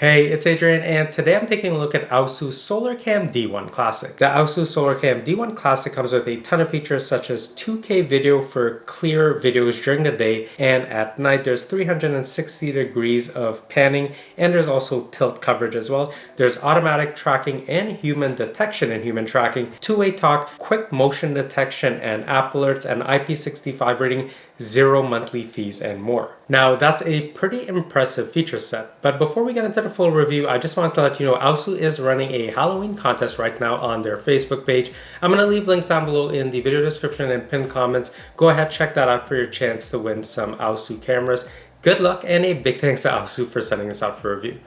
Hey, it's Adrian, and today I'm taking a look at aosu SolarCam D1 Classic. The aosu SolarCam D1 Classic comes with a ton of features such as 2K video for clear videos during the day, and at night there's 360 degrees of panning, and there's also tilt coverage as well. There's automatic tracking and human detection and human tracking, two-way talk, quick motion detection and app alerts, and IP65 rating, 0 monthly fees, and more. Now that's a pretty impressive feature set, but before we get into the full review, I just want to let you know aosu is running a Halloween contest right now on their Facebook page. I'm going to leave links down below in the video description and pinned comments. Go ahead, check that out for your chance to win some aosu cameras. Good luck, and a big thanks to aosu for sending this out for review.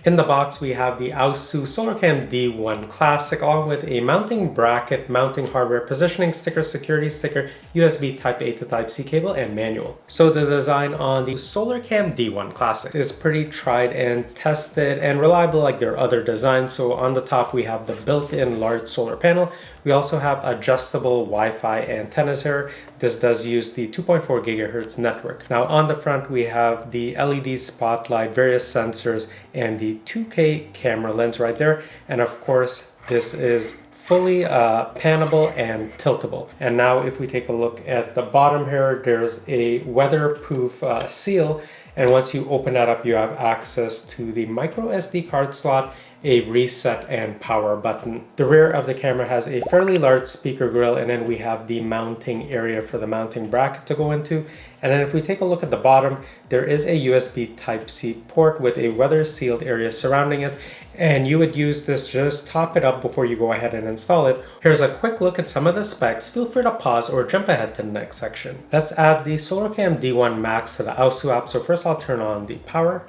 In the box, we have the aosu SolarCam D1 Classic along with a mounting bracket, mounting hardware, positioning sticker, security sticker, USB Type-A to Type-C cable, and manual. So the design on the SolarCam D1 Classic is pretty tried and tested and reliable like their other designs. So on the top, we have the built-in large solar panel. We also have adjustable Wi-Fi antennas here. This does use the 2.4 gigahertz network. Now on the front, we have the LED spotlight, various sensors, and the 2K camera lens right there. And of course, this is fully pannable and tiltable. And now if we take a look at the bottom here, there's a weatherproof seal. And once you open that up, you have access to the micro SD card slot, a reset and power button. The rear of the camera has a fairly large speaker grill, and then we have the mounting area for the mounting bracket to go into. And then if we take a look at the bottom, there is a USB Type-C port with a weather sealed area surrounding it. And you would use this to just top it up before you go ahead and install it. Here's a quick look at some of the specs. Feel free to pause or jump ahead to the next section. Let's add the SolarCam D1 Max to the aosu app. So first I'll turn on the power.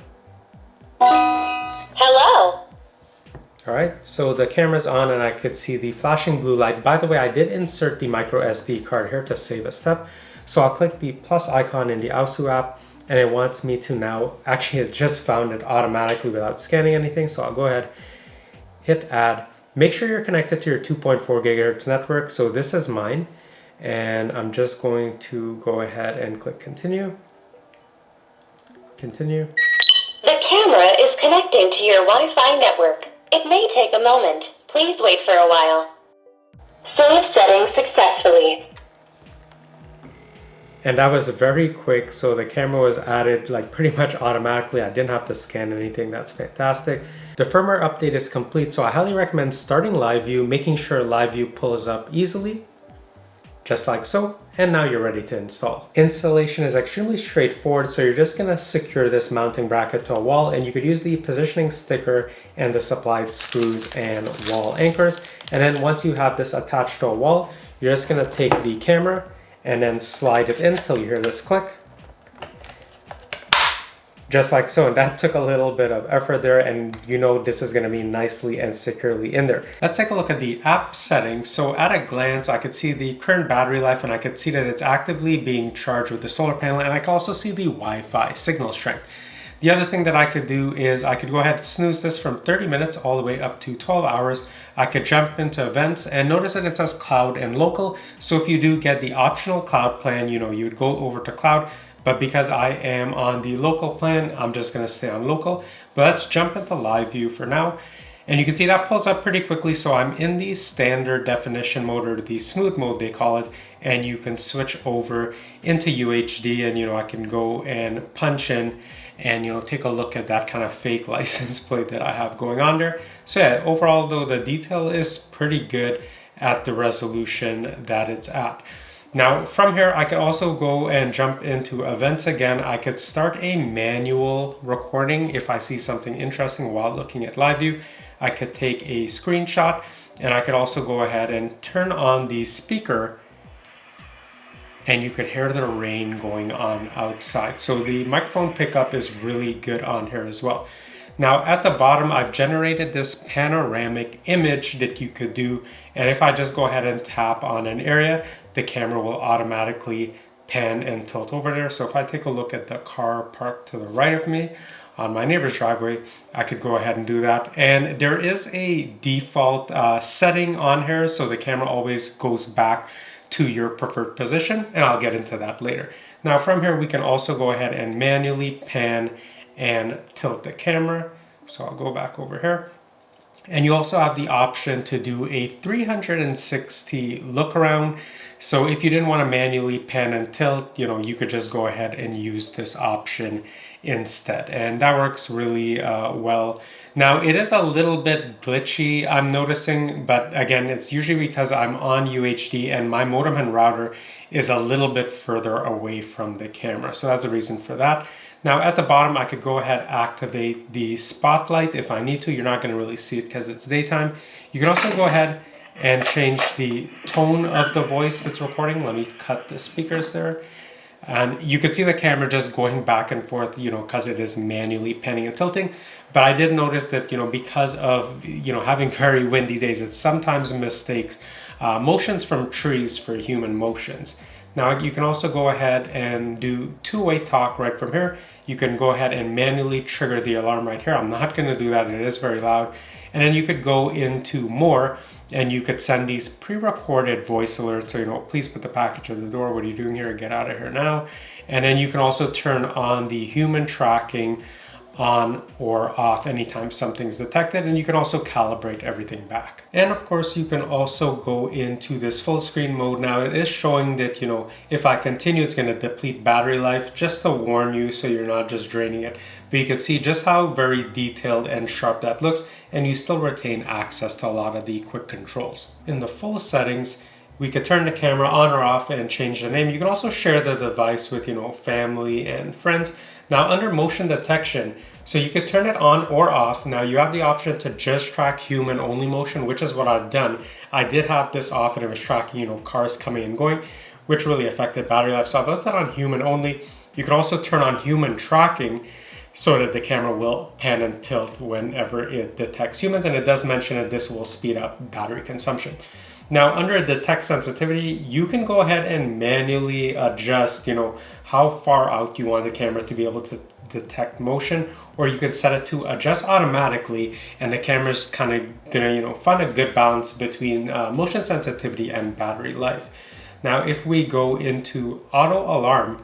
Hello. All right, so the camera's on and I could see the flashing blue light. By the way, I did insert the micro SD card here to save a step. So I'll click the plus icon in the aosu app, and it wants me to now, actually it just found it automatically without scanning anything. So I'll go ahead, hit add. Make sure you're connected to your 2.4 gigahertz network. So this is mine. And I'm just going to go ahead and click continue. Continue. The camera is connecting to your Wi-Fi network. It may take a moment. Please wait for a while. Save settings successfully. And that was very quick, so the camera was added like pretty much automatically. I didn't have to scan anything. That's fantastic. The firmware update is complete, so I highly recommend starting live view, making sure live view pulls up easily, just like so. And now you're ready to install. Installation is extremely straightforward, so you're just gonna secure this mounting bracket to a wall, and you could use the positioning sticker and the supplied screws and wall anchors. And then once you have this attached to a wall, you're just gonna take the camera and then slide it in till you hear this click. Just like so, and that took a little bit of effort there, and you know this is going to be nicely and securely in there. Let's take a look at the app settings. So at a glance, I could see the current battery life, and I could see that it's actively being charged with the solar panel, and I can also see the Wi-Fi signal strength. The other thing that I could do is I could go ahead and snooze this from 30 minutes all the way up to 12 hours. I could jump into events, and notice that it says cloud and local. So if you do get the optional cloud plan, you know, you would go over to cloud. But because I am on the local plan, I'm just gonna stay on local. But let's jump into live view for now. And you can see that pulls up pretty quickly. So I'm in the standard definition mode, or the smooth mode they call it. And you can switch over into UHD, and you know, I can go and punch in and you know, take a look at that kind of fake license plate that I have going on there. So yeah, overall though, the detail is pretty good at the resolution that it's at. Now from here, I could also go and jump into events again. I could start a manual recording if I see something interesting while looking at live view. I could take a screenshot, and I could also go ahead and turn on the speaker, and you could hear the rain going on outside. So the microphone pickup is really good on here as well. Now at the bottom, I've generated this panoramic image that you could do. And if I just go ahead and tap on an area, the camera will automatically pan and tilt over there. So if I take a look at the car parked to the right of me on my neighbor's driveway, I could go ahead and do that. And there is a default setting on here, so the camera always goes back to your preferred position, and I'll get into that later. Now from here, we can also go ahead and manually pan and tilt the camera. So I'll go back over here. And you also have the option to do a 360 look around. So if you didn't want to manually pan and tilt, you could just go ahead and use this option instead. And that works really well. Now it is a little bit glitchy, I'm noticing, but again, it's usually because I'm on UHD and my modem and router is a little bit further away from the camera. So that's the reason for that. Now at the bottom, I could go ahead and activate the spotlight if I need to. You're not going to really see it because it's daytime. You can also go ahead and change the tone of the voice that's recording. Let me cut the speakers there. And you can see the camera just going back and forth, because it is manually panning and tilting. But I did notice that, because of, having very windy days, it sometimes mistakes motions from trees for human motions. Now you can also go ahead and do two-way talk right from here. You can go ahead and manually trigger the alarm right here. I'm not going to do that. It is very loud. And then you could go into more and you could send these pre-recorded voice alerts. So, please put the package at the door. What are you doing here? Get out of here now. And then you can also turn on the human tracking on or off anytime something's detected, and you can also calibrate everything back. And of course you can also go into this full screen mode. Now it is showing that if I continue, it's going to deplete battery life, just to warn you so you're not just draining it. But you can see just how very detailed and sharp that looks, and you still retain access to a lot of the quick controls. In the full settings, we could turn the camera on or off and change the name. You can also share the device with family and friends. Now under motion detection, so you could turn it on or off. Now you have the option to just track human only motion, which is what I've done. I did have this off and it was tracking cars coming and going, which really affected battery life. So I've left that on human only. You can also turn on human tracking so that the camera will pan and tilt whenever it detects humans. And it does mention that this will speed up battery consumption. Now under detect sensitivity, you can go ahead and manually adjust, how far out you want the camera to be able to detect motion, or you can set it to adjust automatically, and the camera's kind of gonna, find a good balance between motion sensitivity and battery life. Now, if we go into auto alarm,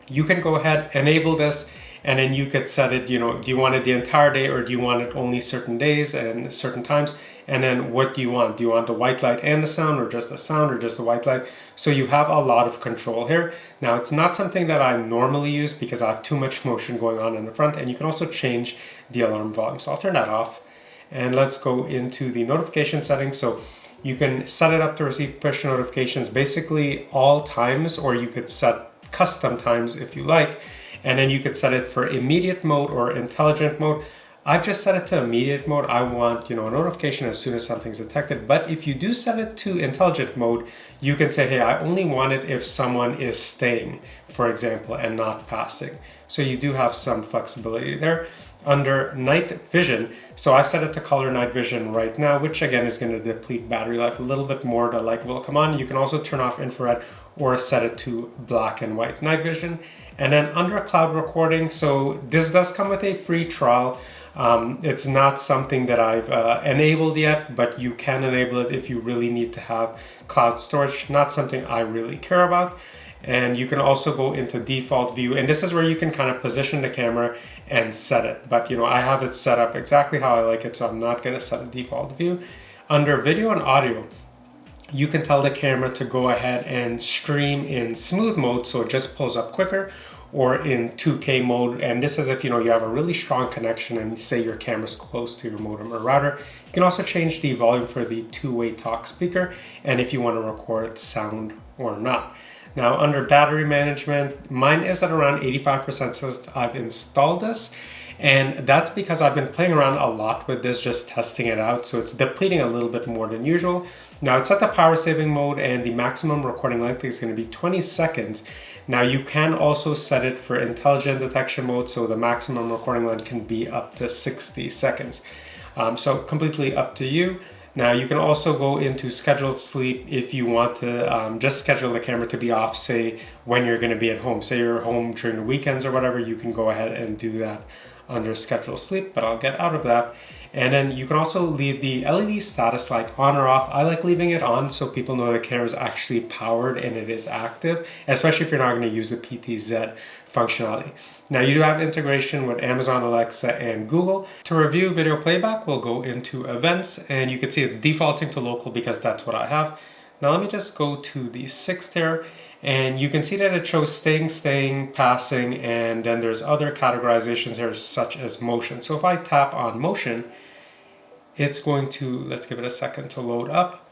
you can go ahead, enable this, and then you could set it, do you want it the entire day or do you want it only certain days and certain times? And then what do you want? Do you want the white light and the sound, or just the sound, or just the white light? So you have a lot of control here. Now it's not something that I normally use because I have too much motion going on in the front, and you can also change the alarm volume. So I'll turn that off, and let's go into the notification settings. So you can set it up to receive push notifications basically all times, or you could set custom times if you like. And then you could set it for immediate mode or intelligent mode. I've just set it to immediate mode. I want, a notification as soon as something's detected. But if you do set it to intelligent mode, you can say, hey, I only want it if someone is staying, for example, and not passing. So you do have some flexibility there. Under night vision, so I've set it to color night vision right now, which again is going to deplete battery life a little bit more. The light will come on. You can also turn off infrared or set it to black and white night vision. And then under cloud recording, so this does come with a free trial. It's not something that I've enabled yet, but you can enable it if you really need to have cloud storage. Not something I really care about. And you can also go into default view, and this is where you can kind of position the camera and set it. But I have it set up exactly how I like it, so I'm not going to set a default view. Under video and audio, you can tell the camera to go ahead and stream in smooth mode, so it just pulls up quicker, or in 2K mode. And this is if you have a really strong connection and say your camera's close to your modem or router. You can also change the volume for the two-way talk speaker, and if you want to record sound or not. Now under battery management, mine is at around 85% since I've installed this. And that's because I've been playing around a lot with this, just testing it out. So it's depleting a little bit more than usual. Now it's at the power saving mode, and the maximum recording length is going to be 20 seconds. Now you can also set it for intelligent detection mode, so the maximum recording length can be up to 60 seconds. So completely up to you. Now you can also go into scheduled sleep if you want to just schedule the camera to be off, say when you're going to be at home. Say you're home during the weekends or whatever, you can go ahead and do that under schedule sleep, but I'll get out of that. And then you can also leave the LED status light on or off. I like leaving it on so people know the camera is actually powered and it is active, especially if you're not going to use the PTZ functionality. Now you do have integration with Amazon Alexa and Google. To review video playback, we'll go into events, and you can see it's defaulting to local because that's what I have. Now let me just go to the 6th here, and you can see that it shows staying, passing, and then there's other categorizations here such as motion. So if I tap on motion, it's going to, let's give it a second to load up.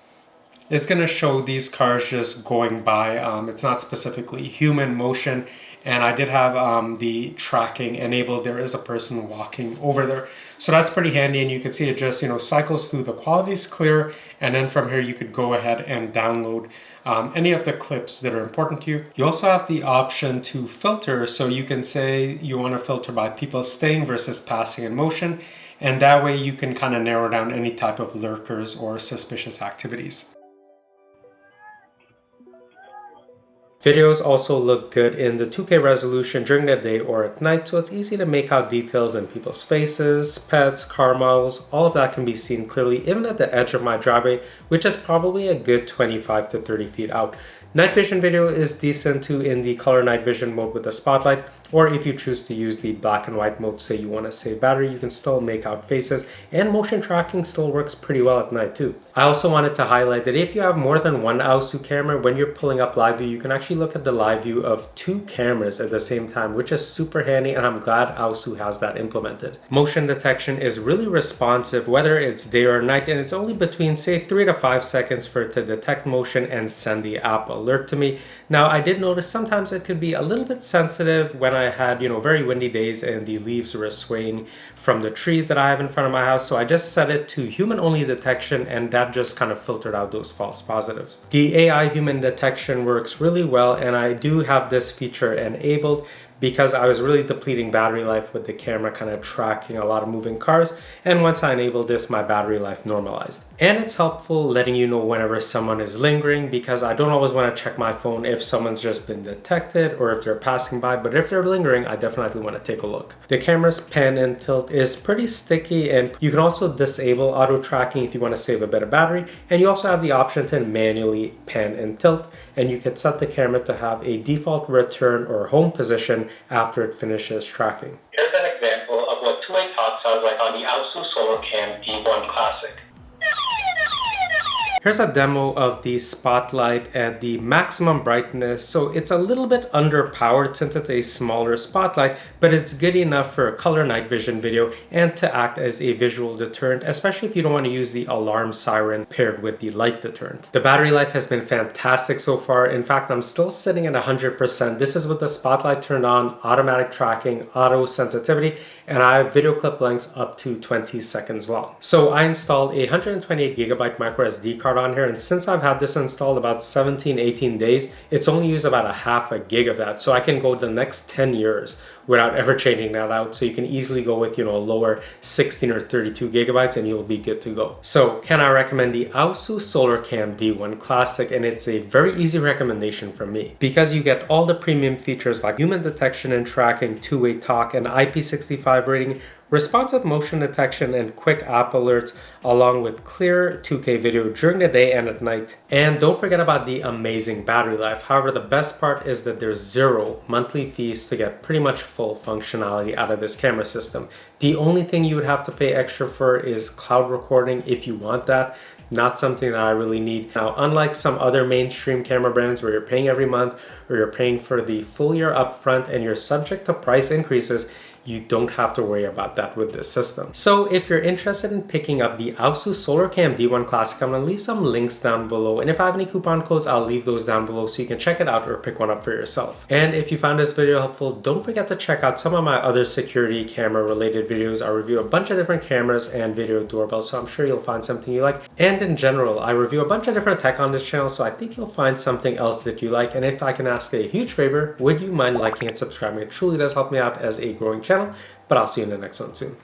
It's going to show these cars just going by. It's not specifically human motion, and I did have the tracking enabled. There is a person walking over there, so that's pretty handy. And you can see it just cycles through. The quality is clear, and then from here you could go ahead and download any of the clips that are important to you. You also have the option to filter, so you can say you want to filter by people staying versus passing in motion, and that way you can kind of narrow down any type of lurkers or suspicious activities. Videos also look good in the 2K resolution during the day or at night, so it's easy to make out details in people's faces, pets, car models. All of that can be seen clearly even at the edge of my driveway, which is probably a good 25 to 30 feet out. Night vision video is decent too in the color night vision mode with the spotlight, or if you choose to use the black and white mode, say you want to save battery, you can still make out faces, and motion tracking still works pretty well at night too. I also wanted to highlight that if you have more than one aosu camera, when you're pulling up live view, you can actually look at the live view of 2 cameras at the same time, which is super handy, and I'm glad aosu has that implemented. Motion detection is really responsive whether it's day or night, and it's only between say 3 to 5 seconds for it to detect motion and send the app alert to me. Now I did notice sometimes it could be a little bit sensitive when I had very windy days and the leaves were swaying from the trees that I have in front of my house, so I just set it to human only detection, and that just kind of filtered out those false positives. The AI human detection works really well, and I do have this feature enabled because I was really depleting battery life with the camera kind of tracking a lot of moving cars, and once I enabled this, my battery life normalized. And it's helpful letting you know whenever someone is lingering, because I don't always want to check my phone if someone's just been detected or if they're passing by, but if they're lingering, I definitely want to take a look. The camera's pan and tilt is pretty sticky, and you can also disable auto tracking if you want to save a bit of battery, and you also have the option to manually pan and tilt, and you can set the camera to have a default return or home position after it finishes tracking. Here's an example of what two-way talk sounds like on the aosu SolarCam D1 Classic. Here's a demo of the spotlight at the maximum brightness. So it's a little bit underpowered since it's a smaller spotlight, but it's good enough for a color night vision video and to act as a visual deterrent, especially if you don't want to use the alarm siren paired with the light deterrent. The battery life has been fantastic so far. In fact, I'm still sitting at 100%. This is with the spotlight turned on, automatic tracking, auto sensitivity, and I have video clip lengths up to 20 seconds long. So I installed a 128GB micro SD card on here, and since I've had this installed about 17-18 days, it's only used about a half a gig of that, so I can go the next 10 years without ever changing that out. So you can easily go with a lower 16 or 32 gigabytes and you'll be good to go. So can I recommend the aosu SolarCam D1 Classic? And it's a very easy recommendation from me because you get all the premium features like human detection and tracking, two-way talk, and IP65 rating, responsive motion detection, and quick app alerts, along with clear 2K video during the day and at night. And don't forget about the amazing battery life. However, the best part is that there's 0 monthly fees to get pretty much full functionality out of this camera system. The only thing you would have to pay extra for is cloud recording if you want that. Not something that I really need. Now, unlike some other mainstream camera brands where you're paying every month or you're paying for the full year upfront and you're subject to price increases, you don't have to worry about that with this system. So if you're interested in picking up the aosu SolarCam D1 Classic, I'm gonna leave some links down below. And if I have any coupon codes, I'll leave those down below so you can check it out or pick one up for yourself. And if you found this video helpful, don't forget to check out some of my other security camera related videos. I review a bunch of different cameras and video doorbells, so I'm sure you'll find something you like. And in general, I review a bunch of different tech on this channel, so I think you'll find something else that you like. And if I can ask a huge favor, would you mind liking and subscribing? It truly does help me out as a growing channel. But I'll see you in the next one soon.